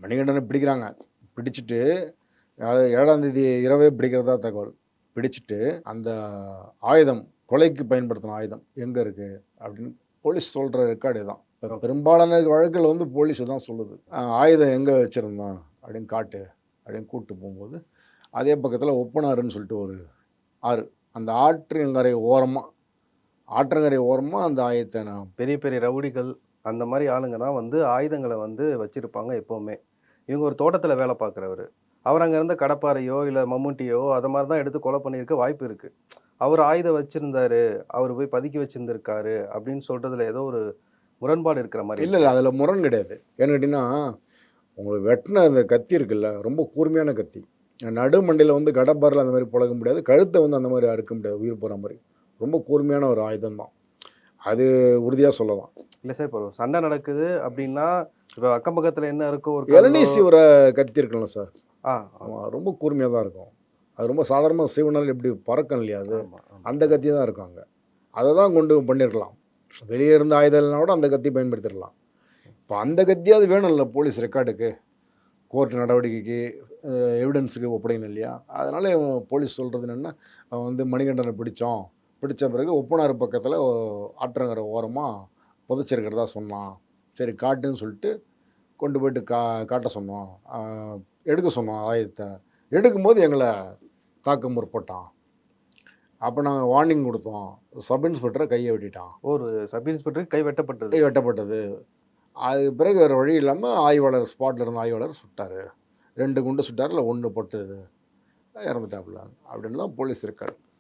மணிகண்டனை பிடிக்கிறாங்க. பிடிச்சிட்டு அதாவது 7ஆம் தேதி இரவே பிடிக்கிறதா தகவல். பிடிச்சிட்டு அந்த ஆயுதம், கொலைக்கு பயன்படுத்தின ஆயுதம் எங்க இருக்கு? அப்படின்னு போலீஸ் சொல்ற ரெக்கார்டு இதான். பெரும்பாலான வழக்குகள் வந்து போலீஸ் தான் சொல்லுது. ஆயுதம் எங்க வச்சிருந்தான்? அப்படின்னு காட்டு. அப்படின்னு கூட்டு போகும்போது, அதே பக்கத்துல ஒப்பனாறுன்னு சொல்லிட்டு ஒரு ஆறு. அந்த ஆற்றங்கரை ஓரமா அந்த ஆயுதத்த நான் பெரிய பெரிய ரவுடிகள் அந்த மாரி ஆளுங்க தான் வந்து ஆயுதங்கள வந்து வச்சிருப்பாங்க எப்பவுமே. இவங்க ஒரு தோட்டத்தில வேலை பார்க்குறவரு. அவர் அங்க இருந்த கடப்பாரையோ, இல்ல மம்முட்டியோ அத மாரி தான் எடுத்து கொலை பண்ணியிருக்க வாய்ப்பு இருக்கு. அவரு ஆயுதம் வச்சிருந்தாரு, அவரு போய் பதுக்கி வச்சிருந்திருக்காரு அப்படின்னு சொல்றதுல ஏதோ ஒரு முரண்பாடு இருக்கிற மாரி இல்ல, இருக்கு. அதுல முரண் கிடையாது. ஏன்னு கேட்டீங்கன்னா, உங்களுக்கு வெட்டுன அந்த கத்தி இருக்குல்ல, ரொம்ப கூர்மையான கத்தி. நடு மண்டையில வந்து கடப்பாரைல அந்த மாரி பொளக்க முடியாது. கழுத்த வந்து அந்த மாரி அறுக்க முடியாது, உயிர் போற மாரி. ரொம்ப கூர்மையான ஒரு ஆயுதம் தான். அது உறுதியா சொல்லலாம். இல்ல சார், இப்போ சண்டை நடக்குது அப்படின்னா, இப்ப அக்கம் பக்கத்துல என்ன இருக்கோ ஒரு கல்லோ இளநீ சீவுற கத்தி இருக்குல்ல சார், ஆ, ஆமா ரொம்ப கூர்மையா தான் இருக்கும். அது ரொம்ப சாதாரணமா சீவுனாலும் எப்படி பறக்கும் இல்லையா அது? ஆமா, ஆமா. அந்த கத்தி தான் இருக்கும் அங்க. அத தான் கொண்டு பண்ணியிருக்கலாம். வெளிய இருந்த ஆயுதம் இல்லைனா கூட அந்த கத்தி பயன்படுத்தியிருக்கலாம். இப்ப அந்த கத்தியாவது வேணும்ல போலீஸ் ரெக்கார்டுக்கு, கோர்ட் நடவடிக்கைக்கு, எவிடன்ஸுக்கு ஒப்படைக்கணும் இல்லையா? அதனால போலீஸ் சொல்றது என்னன்னா, அவன் வந்து மணிகண்டன பிடிச்சோம். பிடிச்ச பிறகு ஒப்பனாறு பக்கத்துல ஆற்றங்கரை ஓரமா புதைச்சிருக்கிறதா சொன்னான். சரி காட்டுன்னு சொல்லிட்டு கொண்டு போயிட்டு காட்ட சொன்னோம். எடுக்க சொன்னோம் ஆயுதத்த. எடுக்கும்போது எங்கள தாக்க முற்பட்டான். அப்ப நாங்க வார்னிங் குடுத்தோம். சப் இன்ஸ்பெக்டர கைய வெட்டிட்டான். ஒரு சப் இன்ஸ்பெக்டருக்கு கை வெட்டப்பட்டது. கை வெட்டப்பட்டது. அதுக்கு பிறகு வேற வழி இல்லாம ஆய்வாளர் ஸ்பாட்ல இருந்த ஆய்வாளர் சுட்டாரு. 2 குண்டு சுட்டாரு. இல்ல 1 பட்டது. இறந்துட்டாப்புல. அப்படின்னு தான் போலீஸ் ரெக்கார்டு.